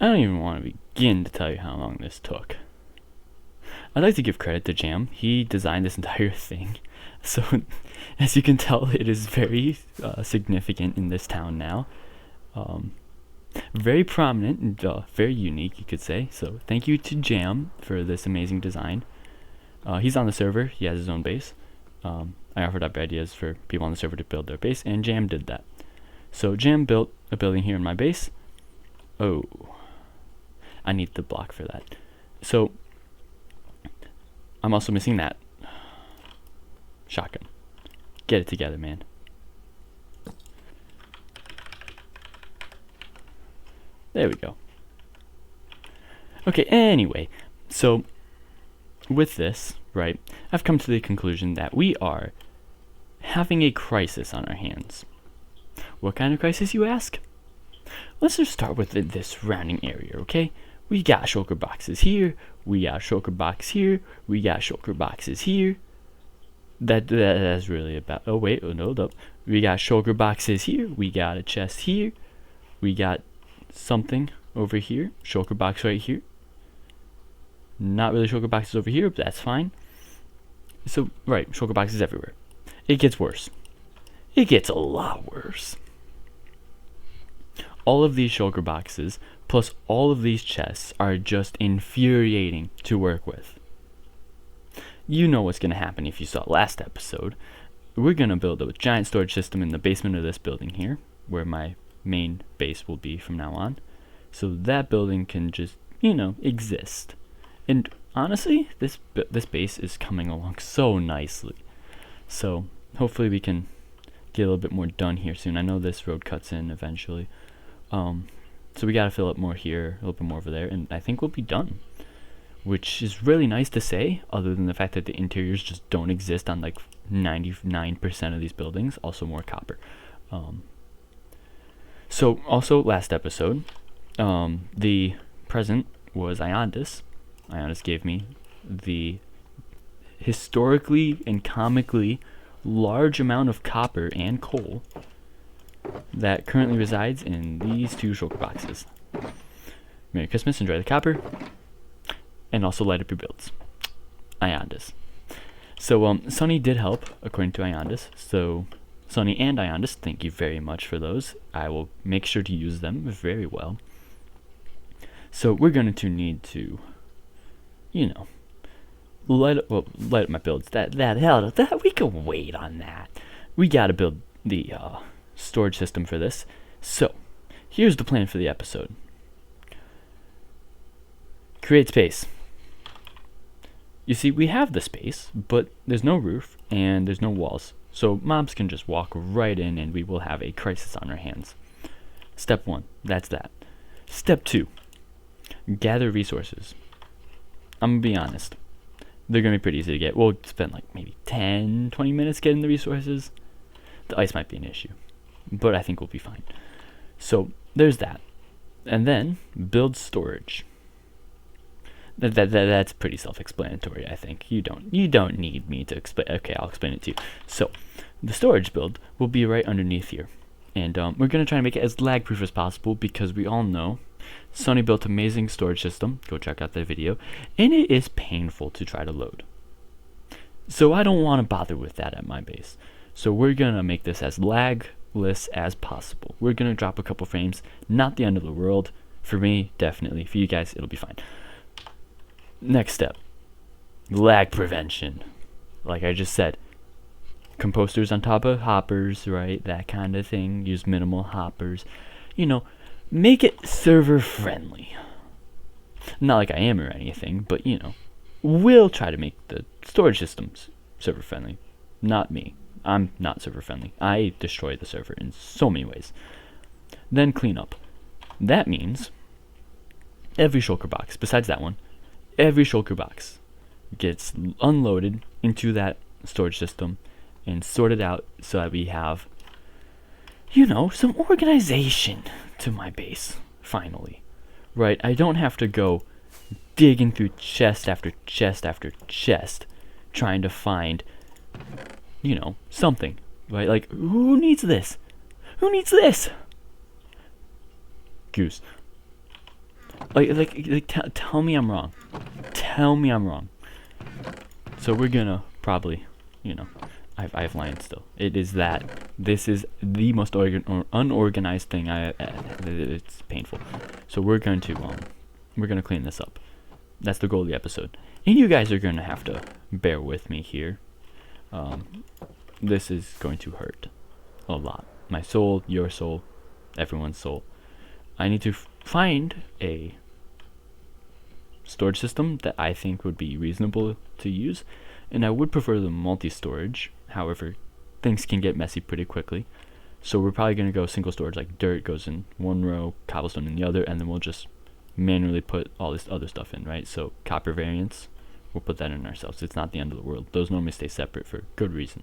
I don't even want to begin to tell you how long this took. I'd like to give credit to Jam. He designed this entire thing. So, as you can tell, it is very significant in this town now. Very prominent and very unique, you could say. So, thank you to Jam for this amazing design. He's on the server. He has his own base. I offered up ideas for people on the server to build their base, and Jam did that. So, Jam built a building here in my base. Oh, I need the block for that. So, I'm also missing that. Shotgun. Get it together, man. There we go. Okay, anyway, so with this, right, I've come to the conclusion that we are having a crisis on our hands. What kind of crisis, you ask? Let's just start with this surrounding area, okay? We got shulker boxes here, we got shulker box here, we got shulker boxes here. That's really about. Oh wait, oh no, hold up. We got shulker boxes here. We got a chest here. We got something over here. Shulker box right here. Not really shulker boxes over here, but that's fine. So right, shulker boxes everywhere. It gets worse. It gets a lot worse. All of these shulker boxes plus all of these chests are just infuriating to work with. You know what's going to happen if you saw last episode. We're going to build a giant storage system in the basement of this building here, where my main base will be from now on. So that building can just, exist. And honestly, this base is coming along so nicely. So hopefully we can get a little bit more done here soon. I know this road cuts in eventually. So we got to fill up more here, a little bit more over there, and I think we'll be done. Which is really nice to say, other than the fact that the interiors just don't exist on like 99% of these buildings. Also more copper. So also last episode, the present was Iondis. Iondis gave me the historically and comically large amount of copper and coal that currently resides in these two shulker boxes. Merry Christmas, enjoy the copper. And also light up your builds. Iondis. So Sunny did help, according to Iondis. So Sunny and Iondis, thank you very much for those. I will make sure to use them very well. So we're going to need to, light up my builds. That we can wait on that. We got to build the storage system for this. So here's the plan for the episode. Create space. You see, we have the space, but there's no roof and there's no walls. So mobs can just walk right in and we will have a crisis on our hands. Step 1, that's that. Step 2, gather resources. I'm going to be honest. They're going to be pretty easy to get. We'll spend like maybe 10, 20 minutes getting the resources. The ice might be an issue, but I think we'll be fine. So there's that. And then build storage. That's pretty self-explanatory, I think. You don't need me to explain. Okay, I'll explain it to you. So, the storage build will be right underneath here, and we're gonna try to make it as lag-proof as possible because we all know Sunny built an amazing storage system. Go check out that video, and it is painful to try to load. So I don't want to bother with that at my base. So we're gonna make this as lagless as possible. We're gonna drop a couple frames. Not the end of the world. For me, definitely. For you guys, it'll be fine. Next step, lag prevention. Like I just said, composters on top of hoppers, right? That kind of thing. Use minimal hoppers. Make it server friendly. Not like I am or anything, but we'll try to make the storage systems server friendly. Not me. I'm not server friendly. I destroy the server in so many ways. Then clean up. That means every shulker box, besides that one, every shulker box gets unloaded into that storage system and sorted out so that we have, some organization to my base, finally. Right? I don't have to go digging through chest after chest after chest trying to find, something. Right? Like, who needs this? Who needs this? Goose. Tell me I'm wrong. Tell me I'm wrong. So we're gonna probably, you know, I have lines still. It is that this is the most unorganized thing it's painful. So we're going to clean this up. That's the goal of the episode. And you guys are gonna have to bear with me here. This is going to hurt a lot. My soul, your soul, everyone's soul. I need to find a storage system that I think would be reasonable to use, and I would prefer the multi-storage. However, things can get messy pretty quickly, so we're probably going to go single storage, like dirt goes in one row, cobblestone in the other, and then we'll just manually put all this other stuff in, right? So copper variants, we'll put that in ourselves. It's not the end of the world. Those normally stay separate for good reason.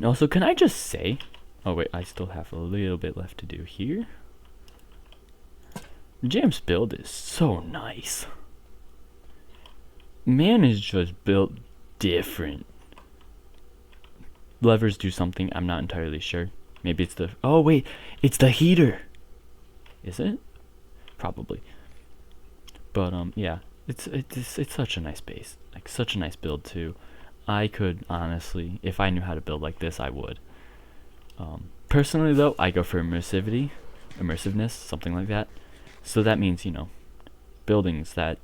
Also, can I just say, oh wait, I still have a little bit left to do here. Jam's build is so nice. Man is just built different. Levers do something, I'm not entirely sure. Maybe it's the, oh wait, it's the heater. Is it? Probably. But yeah, it's such a nice base. Like such a nice build too. I could honestly, if I knew how to build like this, I would. Personally though, I go for immersiveness, something like that. So that means, you know, buildings that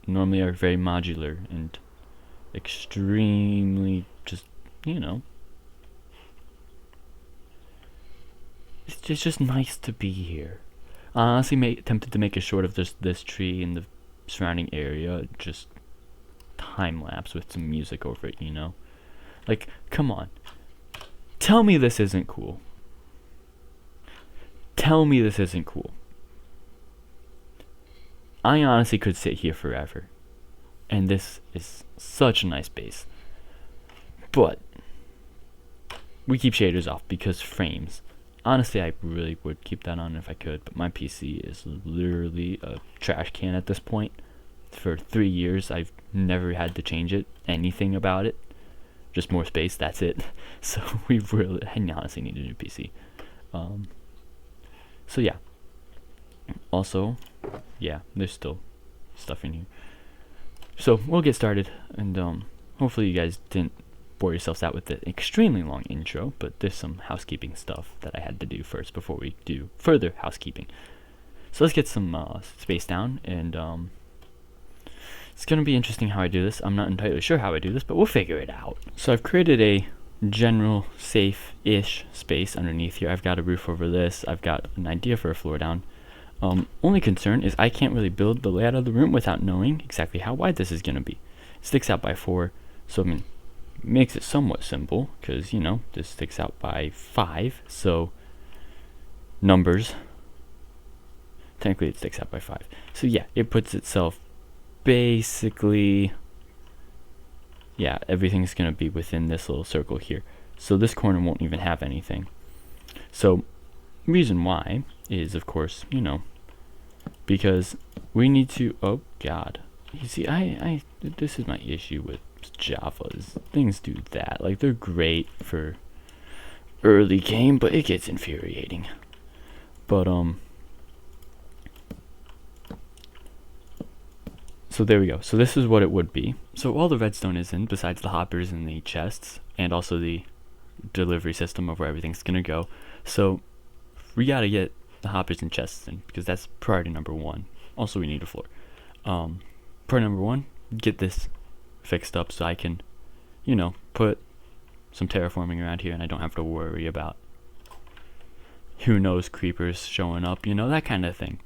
normally are very modular and extremely just, you know, it's just nice to be here. I honestly tempted to make a short of this tree and the surrounding area, just time lapse with some music over it, you know? Like, come on. Tell me this isn't cool. Tell me this isn't cool. I honestly could sit here forever. And this is such a nice base. But we keep shaders off because frames. Honestly, I really would keep that on if I could, but my PC is literally a trash can at this point. For 3 years, I've never had to change anything about it. Just more space, that's it. So I honestly need a new PC. So yeah. Also, yeah, there's still stuff in here. So we'll get started, and hopefully you guys didn't bore yourselves out with the extremely long intro, but there's some housekeeping stuff that I had to do first before we do further housekeeping. So let's get some space down, and it's going to be interesting how I do this. I'm not entirely sure how I do this, but we'll figure it out. So I've created a general safe-ish space underneath here. I've got a roof over this. I've got an idea for a floor down. Only concern is I can't really build the layout of the room without knowing exactly how wide this is going to be. It sticks out by 4, so I mean, makes it somewhat simple, because, you know, this sticks out by 5, so numbers. Technically it sticks out by 5. So yeah, it puts itself basically, yeah, everything's going to be within this little circle here. So this corner won't even have anything. So reason why is, of course, you know, because we need to, oh god, you see, this is my issue with Java, is things do that. Like, they're great for early game, but it gets infuriating. But so there we go. So this is what it would be. So all the redstone is in, besides the hoppers and the chests, and also the delivery system of where everything's gonna go. So we gotta get the hoppers and chests in, because that's priority number 1. Also, we need a floor. Priority number 1, get this fixed up so I can, you know, put some terraforming around here, and I don't have to worry about who knows creepers showing up, you know, that kind of thing.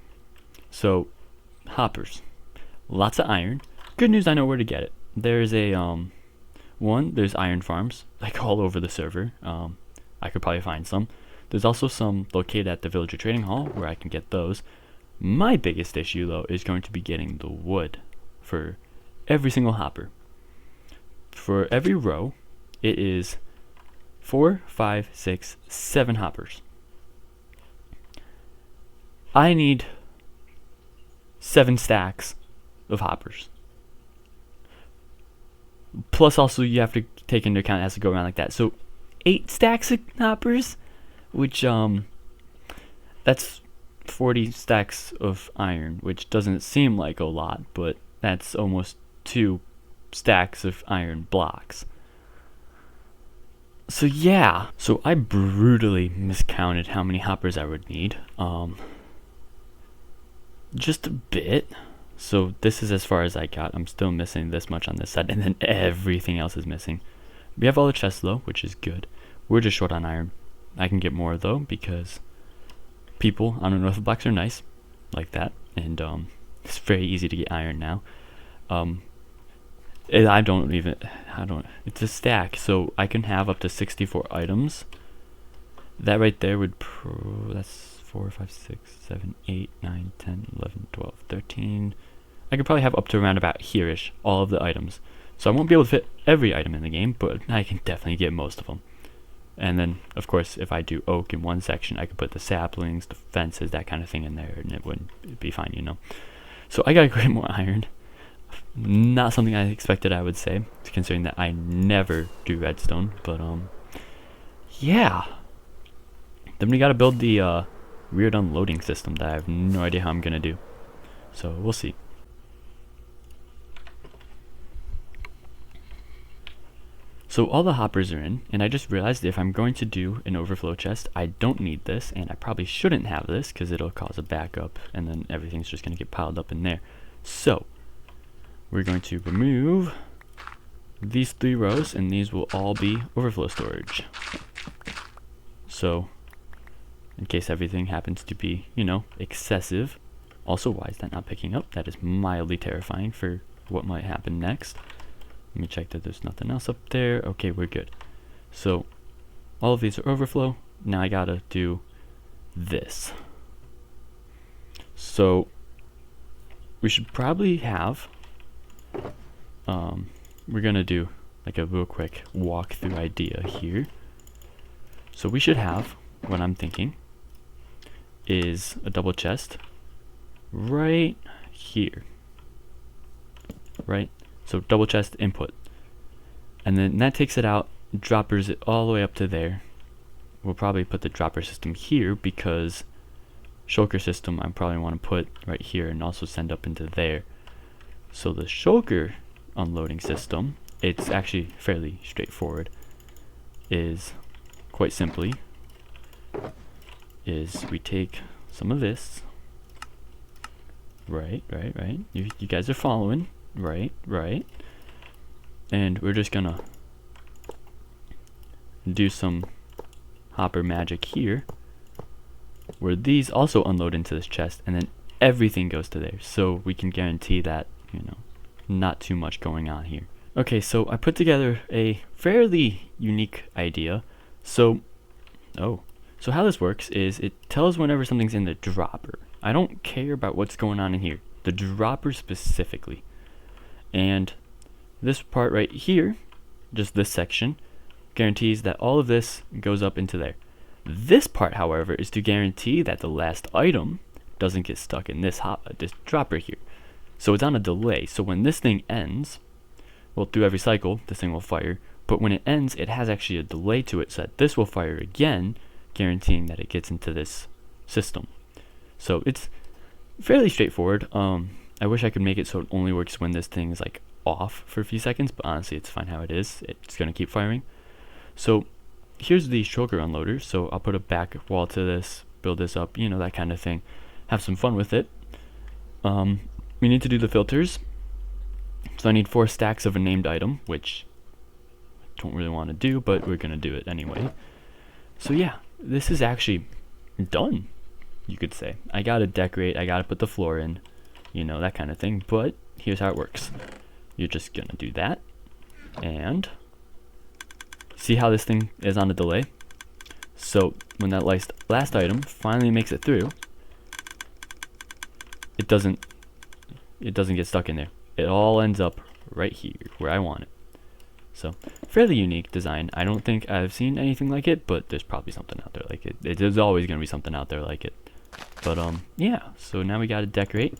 So hoppers, lots of iron. Good news, I know where to get it. There's a there's iron farms like all over the server. I could probably find some. There's also some located at the villager trading hall where I can get those. My biggest issue though is going to be getting the wood for every single hopper. For every row, it is 4, 5, 6, 7 hoppers. I need 7 stacks of hoppers. Plus also you have to take into account it has to go around like that. So 8 stacks of hoppers, which that's 40 stacks of iron, which doesn't seem like a lot, but that's almost 2 stacks of iron blocks. So yeah, so I brutally miscounted how many hoppers I would need. Just a bit. So this is as far as I got. I'm still missing this much on this side, and then everything else is missing. We have all the chests though, which is good. We're just short on iron. I can get more though, because people on Unorthoblocks are nice, like that, and it's very easy to get iron now. It's a stack, so I can have up to 64 items. That right there would, that's 4, 5, 6, 7, 8, 9, 10, 11, 12, 13. I could probably have up to around about here-ish, all of the items. So I won't be able to fit every item in the game, but I can definitely get most of them. And then, of course, if I do oak in one section, I could put the saplings, the fences, that kind of thing in there, and it'd be fine, you know. So I gotta get more iron. Not something I expected I would say, considering that I never do redstone, but yeah. Then we gotta build the weird unloading system that I have no idea how I'm gonna do. So we'll see. So all the hoppers are in, and I just realized if I'm going to do an overflow chest, I don't need this, and I probably shouldn't have this because it'll cause a backup, and then everything's just gonna get piled up in there. So we're going to remove these 3 rows, and these will all be overflow storage. So in case everything happens to be, you know, excessive. Also, why is that not picking up? That is mildly terrifying for what might happen next. Let me check that there's nothing else up there. Okay, we're good. So all of these are overflow. Now I gotta do this. So we should probably have, we're gonna do like a real quick walkthrough idea here. So we should have, what I'm thinking, is a double chest right here, right? So double chest input, and then that takes it out, droppers it all the way up to there. We'll probably put the dropper system here because shulker system I probably want to put right here and also send up into there. So the shulker unloading system, it's actually fairly straightforward, is quite simply is we take some of this, right, you guys are following, right, and we're just gonna do some hopper magic here where these also unload into this chest, and then everything goes to there, so we can guarantee that, you know, not too much going on here. Okay, so I put together a fairly unique idea. So how this works is it tells whenever something's in the dropper. I don't care about what's going on in here, the dropper specifically. And this part right here, just this section, guarantees that all of this goes up into there. This part, however, is to guarantee that the last item doesn't get stuck in this dropper here. So it's on a delay. So when this thing ends, well, through every cycle, this thing will fire. But when it ends, it has actually a delay to it, so that this will fire again, guaranteeing that it gets into this system. So it's fairly straightforward. I wish I could make it so it only works when this thing is like off for a few seconds, but honestly it's fine how it is. It's gonna keep firing. So here's the shulker unloader. So I'll put a back wall to this, build this up, you know, that kind of thing. Have some fun with it. We need to do the filters. So I need 4 stacks of a named item, which I don't really want to do, but we're gonna do it anyway. So yeah, this is actually done, you could say. I gotta decorate, I gotta put the floor in, you know, that kind of thing, but here's how it works. You're just gonna do that, and see how this thing is on a delay? So when that last item finally makes it through, it doesn't get stuck in there. It all ends up right here where I want it. So fairly unique design. I don't think I've seen anything like it, but there's probably something out there like it. There's always gonna be something out there like it. But yeah. So now we gotta decorate,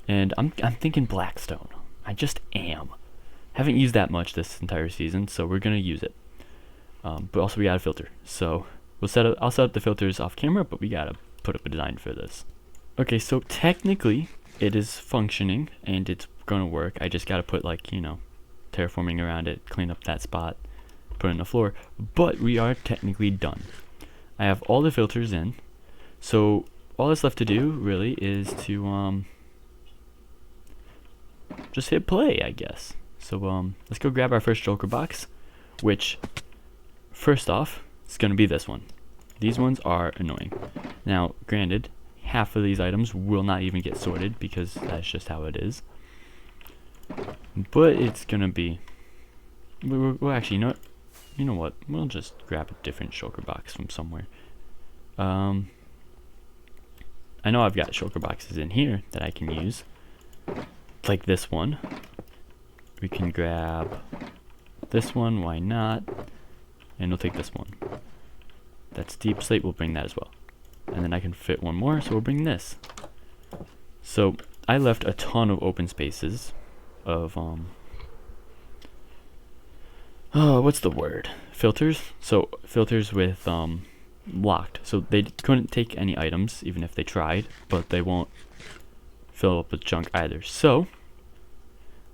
and I'm thinking blackstone. I just am. Haven't used that much this entire season, so we're gonna use it. But also we gotta filter. So I'll set up the filters off camera, but we gotta put up a design for this. Okay, so technically it is functioning and it's gonna work. I just gotta put like, you know, terraforming around it, clean up that spot, put it in the floor, but we are technically done. I have all the filters in, so all that's left to do really is to just hit play, I guess. So let's go grab our first shulker box, which first off it's gonna be this one. These ones are annoying. Now granted, half of these items will not even get sorted because that's just how it is, but it's gonna be, well actually, you know what, we'll just grab a different shulker box from somewhere. I know I've got shulker boxes in here that I can use, like this one. We can grab this one, why not, and we'll take this one. That's deep slate, we'll bring that as well. And then I can fit one more, so we'll bring this. So I left a ton of open spaces of what's the word? Filters. So filters with locked. So they couldn't take any items even if they tried, but they won't fill up with junk either. So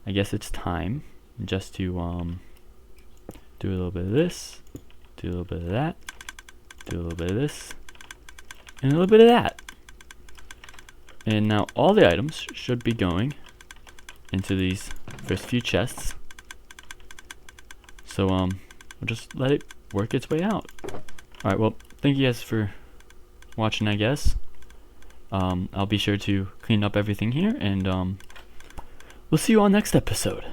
I guess it's time just to do a little bit of this, do a little bit of that, do a little bit of this, and a little bit of that. And now all the items should be going into these first few chests. So we'll just let it work its way out. Alright, well, thank you guys for watching, I guess. I'll be sure to clean up everything here, and we'll see you on next episode.